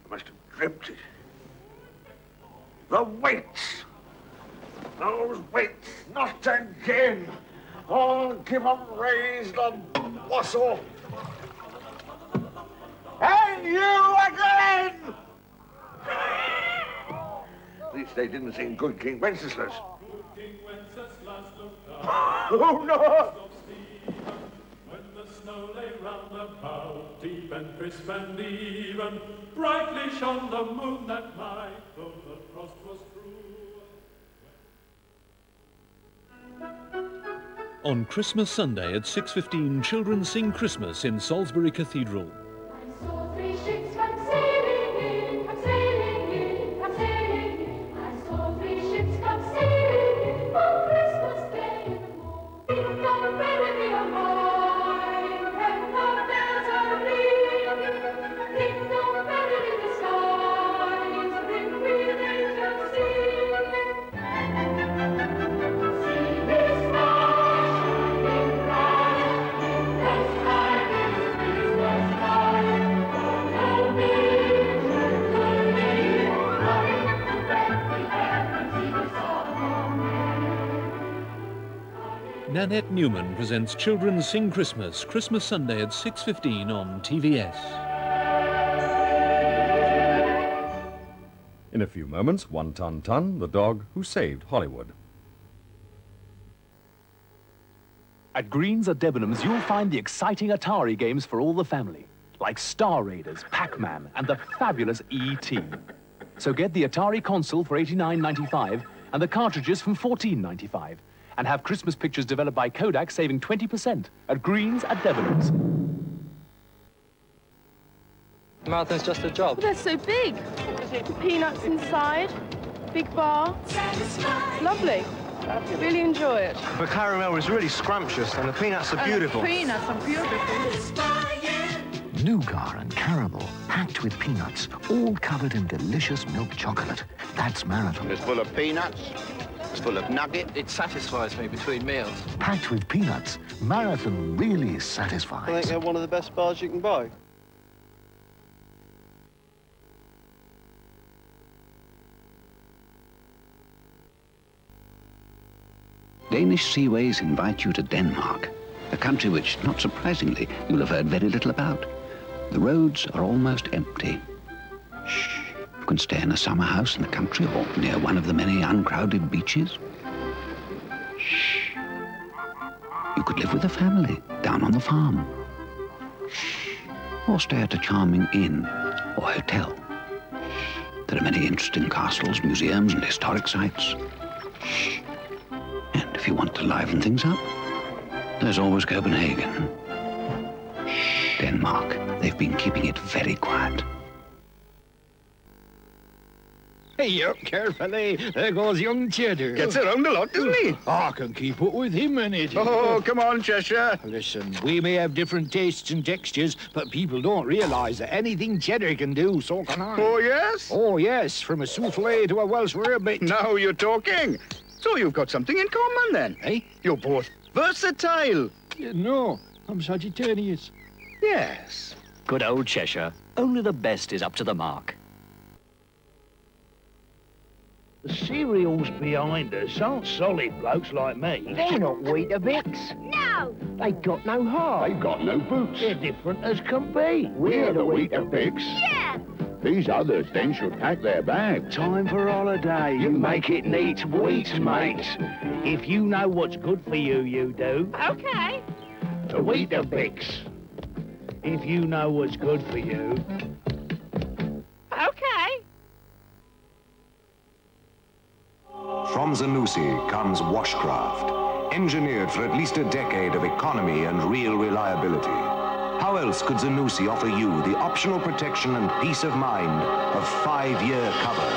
I must have dreamt it. The weights! Those weights, not again! I'll give 'em raised a wassail! And you again! At least they didn't sing Good King Wenceslas. Oh, no! When the snow lay round about, deep and crisp and even, brightly shone the moon that night, though the frost was cruel. On Christmas Sunday at 6:15, children sing Christmas in Salisbury Cathedral. I saw 3 ships come sailing in, come sailing in, come sailing in. I saw 3 ships come sailing in on Christmas Day in the morning. Ding dong, merrily on high, and the bells are ringing. Ding dong, merrily the skies ring with angels singing. See this star shining bright, the sky is Christmas night. Oh, mission could be running to Bethlehem and see the song of May. Nanette Newman presents Children Sing Christmas, Christmas Sunday at 6:15 on TVS. In a few moments, One Ton Ton, the dog who saved Hollywood. At Greens at Debenhams, you'll find the exciting Atari games for all the family, like Star Raiders, Pac-Man, and the fabulous E.T. So get the Atari console for $89.95 and the cartridges from $14.95, and have Christmas pictures developed by Kodak saving 20% at Greens at Debenhams. Marathon's just a job. They're so big. Peanuts inside, big bar. Lovely. Really enjoy it. The caramel is really scrumptious and the peanuts are beautiful. The peanuts are beautiful. Nougat and caramel, packed with peanuts, all covered in delicious milk chocolate. That's Marathon. It's full of peanuts. It's full of nugget. It satisfies me between meals. Packed with peanuts, Marathon really satisfies. I think they're one of the best bars you can buy. Danish Seaways invite you to Denmark, a country which, not surprisingly, you'll have heard very little about. The roads are almost empty. Shh. You can stay in a summer house in the country or near one of the many uncrowded beaches. Shh. You could live with a family down on the farm. Shh. Or stay at a charming inn or hotel. There are many interesting castles, museums, and historic sites. Shh. And if you want to liven things up, there's always Copenhagen. Shh. Denmark, they've been keeping it very quiet. Hey up carefully, there goes young Cheddar. Gets around a lot, doesn't he? I can keep up with him in it. Oh, come on, Cheshire. Listen, we may have different tastes and textures, but people don't realise that anything Cheddar can do, so can I. Oh, yes? Oh, yes, from a souffle to a Welsh rarebit. Now you're talking. So you've got something in common, then? Eh? You're both versatile. No, I'm Sagittarius. Yes. Good old Cheshire. Only the best is up to the mark. The cereals behind us aren't solid blokes like me. They're not Weetabix. No! They've got no heart. They've got no boots. They're different as can be. We're the Weetabix. Yeah! These others then should pack their bags. Time for holiday. You make it neat, wheat, mate. If you know what's good for you, you do. Okay. The Weetabix. If you know what's good for you. Okay. From Zanussi comes Washcraft, engineered for at least a decade of economy and real reliability. How else could Zanussi offer you the optional protection and peace of mind of 5-year cover?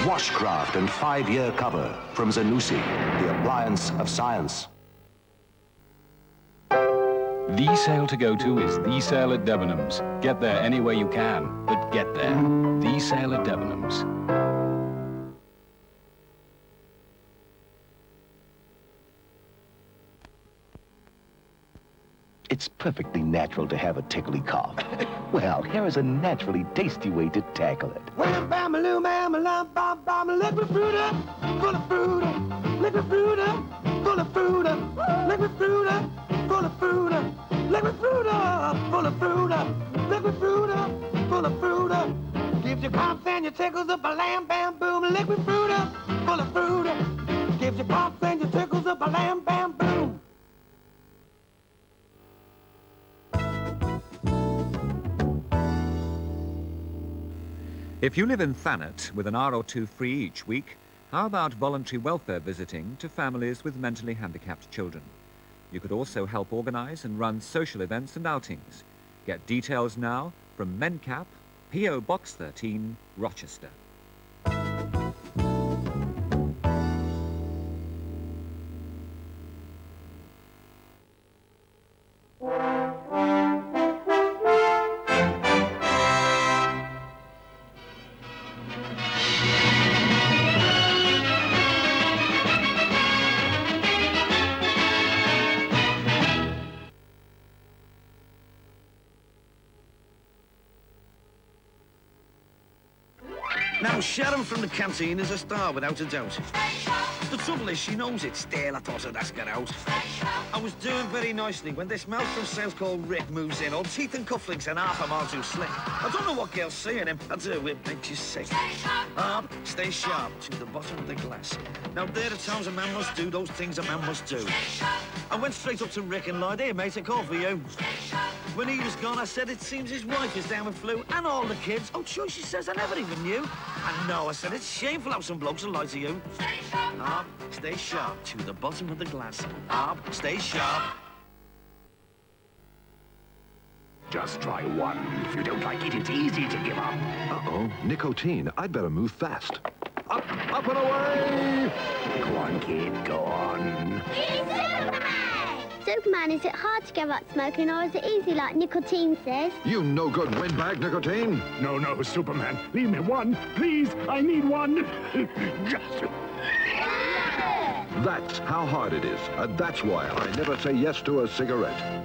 Washcraft and 5-year cover from Zanussi, the appliance of science. The sale to go to is the sale at Debenhams. Get there any way you can, but get there. The sale at Debenhams. It's perfectly natural to have a tickly cough. Well, here is a naturally tasty way to tackle it. Wham, bam, a loo, bam, a lump, bam, bam, a liquid fruiter, full of fruiter, liquid fruiter, full of fruiter, liquid fruiter, full of fruiter, liquid fruiter, full of fruiter, liquid fruiter, full of fruiter. Gives you coughs and your tickles up a lamb, bam, boom, liquid fruiter, full of fruiter. Gives you coughs and your tickles up a lamb, bam, boom. If you live in Thanet with an hour or two free each week, how about voluntary welfare visiting to families with mentally handicapped children? You could also help organise and run social events and outings. Get details now from Mencap, P.O. Box 13, Rochester. Now, Sharon from the canteen is a star, without a doubt. The trouble is, she knows it. Still, I thought I'd ask her out. I was doing very nicely when this mouth from sales called Rick moves in, all teeth and cufflinks and half a mile too slick. I don't know what girl's seeing him. I do, it makes you sick. Stay sharp to the bottom of the glass. Now, there are times a man must do those things a man must do. I went straight up to Rick and lied, "Here, mate, a call for you." When he was gone, I said, "It seems his wife is down with flu, and all the kids." "Oh, sure," she says, "I never even knew." "I know," I said, "it's shameful how some blokes will lie to you." Stay sharp to the bottom of the glass. Stay sharp. Just try one. If you don't like it, it's easy to give up. Uh-oh, nicotine. I'd better move fast. Up and away! Go on, kid, go on. Superman, is it hard to give up smoking, or is it easy like nicotine says? You no-good windbag, nicotine. No, Superman. Leave me one. Please, I need one. Just... That's how hard it is. And that's why I never say yes to a cigarette.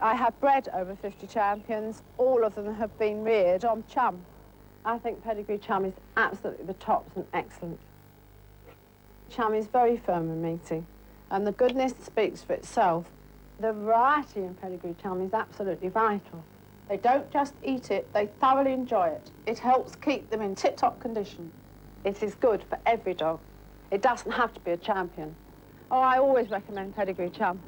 I have bred over 50 champions. All of them have been reared on chum. I think pedigree chum is absolutely the tops and excellent. Chum is very firm and meaty, and the goodness speaks for itself. The variety in pedigree chum is absolutely vital. They don't just eat it, they thoroughly enjoy it. It helps keep them in tip-top condition. It is good for every dog. It doesn't have to be a champion. Oh, I always recommend pedigree chum.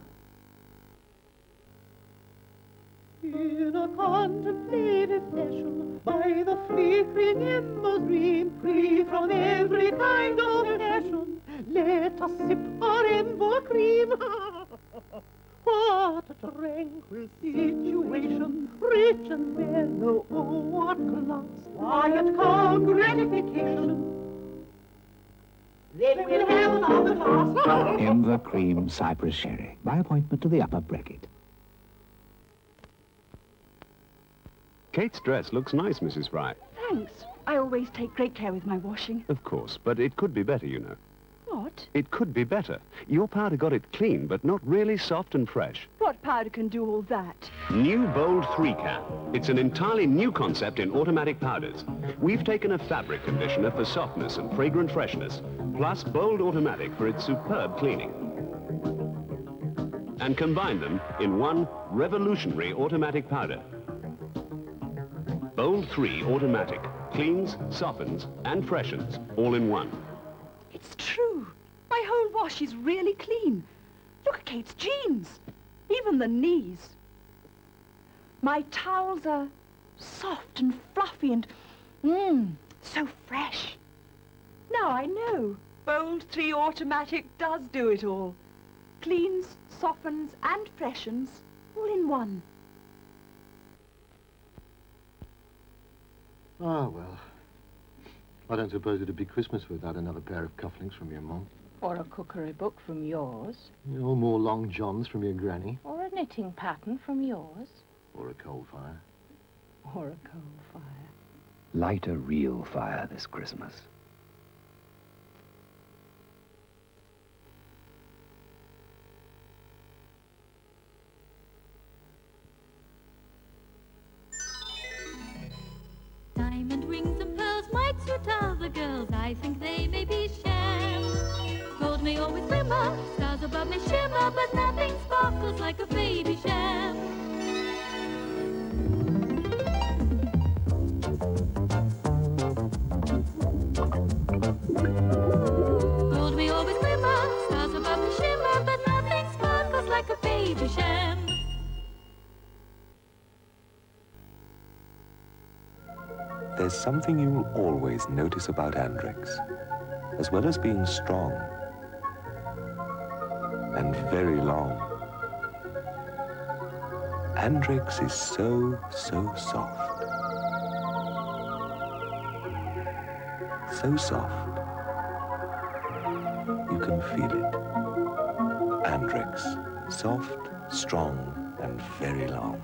In a contemplative session, by the flickering embers gleam, free from every kind of passion, let us sip our ember cream. What a tranquil situation, rich and mellow, oh, what glass, quiet, calm gratification. Then we'll have another glass. Ember cream cypress sherry, by appointment to the upper bracket. Kate's dress looks nice, Mrs. Fry. Thanks. I always take great care with my washing. Of course, but it could be better, you know. What? It could be better. Your powder got it clean, but not really soft and fresh. What powder can do all that? New Bold 3 Can. It's an entirely new concept in automatic powders. We've taken a fabric conditioner for softness and fragrant freshness, plus Bold Automatic for its superb cleaning, and combined them in one revolutionary automatic powder. Bold 3 Automatic. Cleans, softens, and freshens, all in one. It's true. My whole wash is really clean. Look at Kate's jeans. Even the knees. My towels are soft and fluffy and, so fresh. Now I know. Bold 3 Automatic does do it all. Cleans, softens, and freshens, all in one. Oh, well. I don't suppose it'd be Christmas without another pair of cufflinks from your mum. Or a cookery book from yours. Or more long johns from your granny. Or a knitting pattern from yours. Or a coal fire. Or a coal fire. Light a real fire this Christmas. but other girls, I think they may be sham. Gold may always glimmer, stars above may shimmer, but nothing sparkles like a baby sham. Gold may always glimmer, stars above may shimmer, but nothing sparkles like a baby sham. There's something you'll always notice about Andrex. As well as being strong and very long, Andrex is so soft. So soft, you can feel it. Andrex, soft, strong, and very long.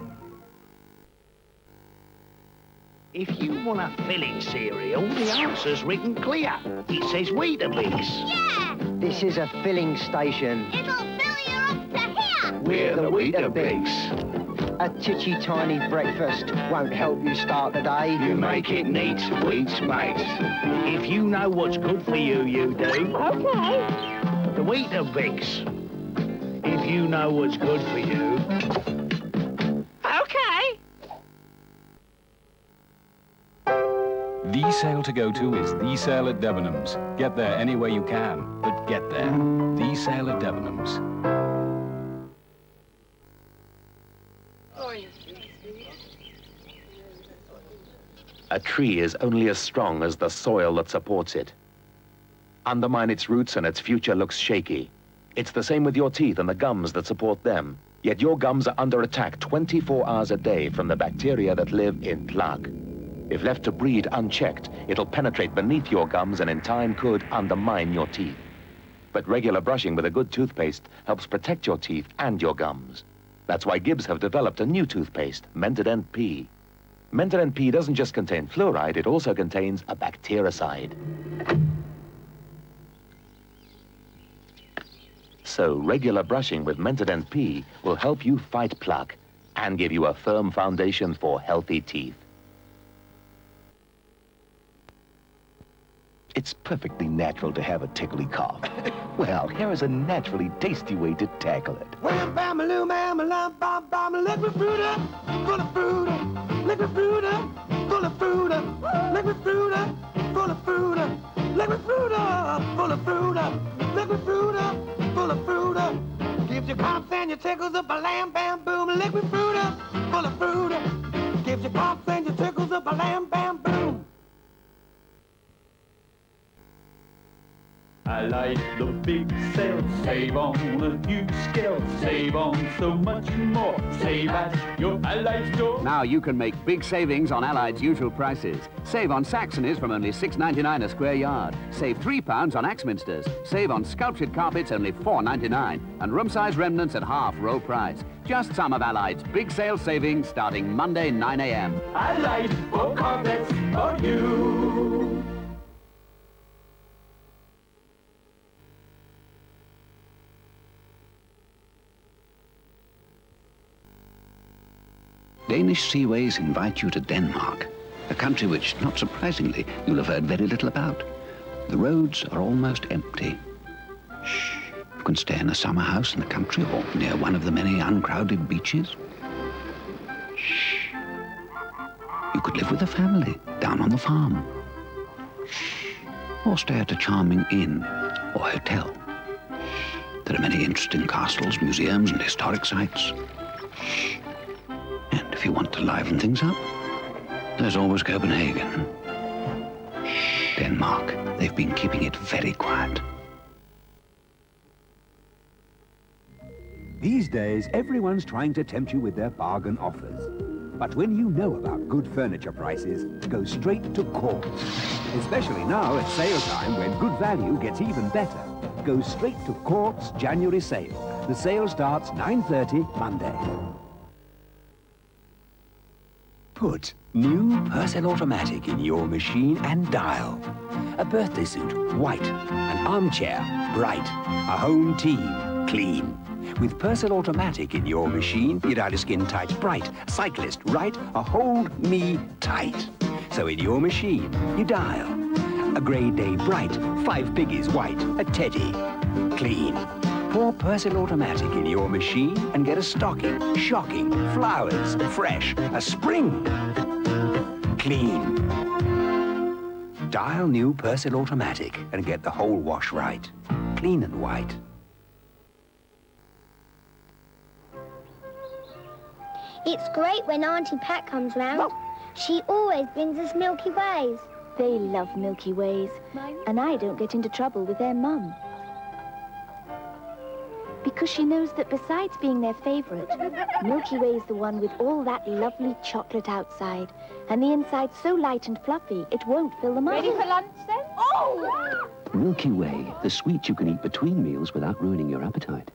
If you want a filling cereal, the answer's written clear. It says Weetabix. Yeah! This is a filling station. It'll fill you up to here! We're the Weetabix. A titchy tiny breakfast won't help you start the day. You make it neat, wheat's mate. If you know what's good for you, you do. Okay. The Weetabix. If you know what's good for you. Okay. The sale to go to is the sale at Debenhams. Get there any way you can, but get there. The sale at Debenhams. A tree is only as strong as the soil that supports it. Undermine its roots and its future looks shaky. It's the same with your teeth and the gums that support them. Yet your gums are under attack 24 hours a day from the bacteria that live in plaque. If left to breed unchecked, it'll penetrate beneath your gums and in time could undermine your teeth. But regular brushing with a good toothpaste helps protect your teeth and your gums. That's why Gibbs have developed a new toothpaste, Mentodent P. Mentodent P doesn't just contain fluoride, it also contains a bactericide. So regular brushing with Mentodent P will help you fight plaque and give you a firm foundation for healthy teeth. It's perfectly natural to have a tickly cough. Well, here is a naturally tasty way to tackle it. Wham, bam, a loo, bam, a lam, bam, bam, a liquid fruiter, full of fruiter, liquid fruiter, full of fruiter, liquid fruiter, full of fruiter, liquid fruiter, full of fruiter, liquid fruiter, full of fruiter. Gives you coughs and your tickles up a lamb, bam, boom, a liquid fruiter, full of fruiter. Gives you coughs and your tickles up a lamb, bam, boom. I like the big sale, save on a huge scale, save on so much more, save at your Allied store. Now you can make big savings on Allied's usual prices. Save on Saxonies from only $6.99 a square yard. Save £3 on Axminsters. Save on sculptured carpets only $4.99. And room-size remnants at half roll price. Just some of Allied's big sale savings starting Monday 9 a.m. Allied for carpets for you. Danish Seaways invite you to Denmark, a country which, not surprisingly, you'll have heard very little about. The roads are almost empty. Shh. You can stay in a summer house in the country or near one of the many uncrowded beaches. Shh. You could live with a family down on the farm. Shh. Or stay at a charming inn or hotel. There are many interesting castles, museums, and historic sites. Shh. And if you want to liven things up, there's always Copenhagen. Shh. Denmark. They've been keeping it very quiet. These days, everyone's trying to tempt you with their bargain offers. But when you know about good furniture prices, go straight to Courts. Especially now at sale time when good value gets even better. Go straight to Courts January sale. The sale starts 9:30 Monday. Put new Purcell Automatic in your machine and dial. A birthday suit, white. An armchair, bright. A home team, clean. With Purcell Automatic in your machine, you dial a skin tight, bright. A cyclist, right. A hold me tight. So in your machine, you dial. A grey day bright, 5 piggies white, a teddy. Clean. Pour Persil Automatic in your machine and get a stocking, shocking, flowers, fresh, a spring. Clean. Dial new Persil Automatic and get the whole wash right. Clean and white. It's great when Auntie Pat comes round. She always brings us Milky Ways. They love Milky Ways, and I don't get into trouble with their mum. Because she knows that besides being their favourite, Milky Way's the one with all that lovely chocolate outside, and the inside so light and fluffy, it won't fill them up. Ready for lunch, then? Oh! Milky Way, the sweet you can eat between meals without ruining your appetite.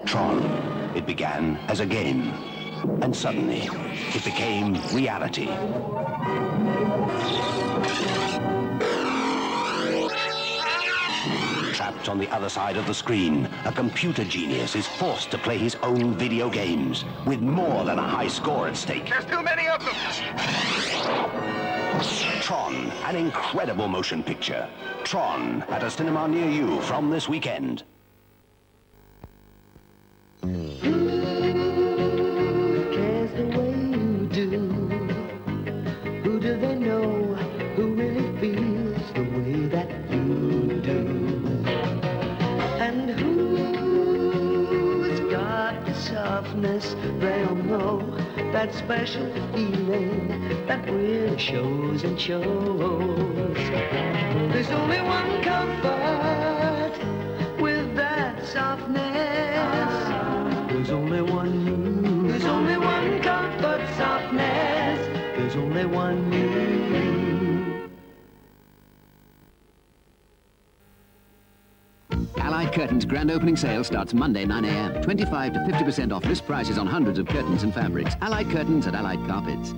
Tron. It began as a game, and suddenly it became reality. Trapped on the other side of the screen, a computer genius is forced to play his own video games with more than a high score at stake. There's too many of them! Tron, an incredible motion picture. Tron, at a cinema near you from this weekend. Cares the way you do? Who do they know who really feels the way that you do? And who's got the softness? They all know that special feeling that really shows and shows. There's only one comfort with that softness. There's only one you. There's only one comfort, softness. There's only one you. Allied Curtains grand opening sale starts Monday 9 a.m. 25 to 50% off list prices on hundreds of curtains and fabrics. Allied Curtains at Allied Carpets.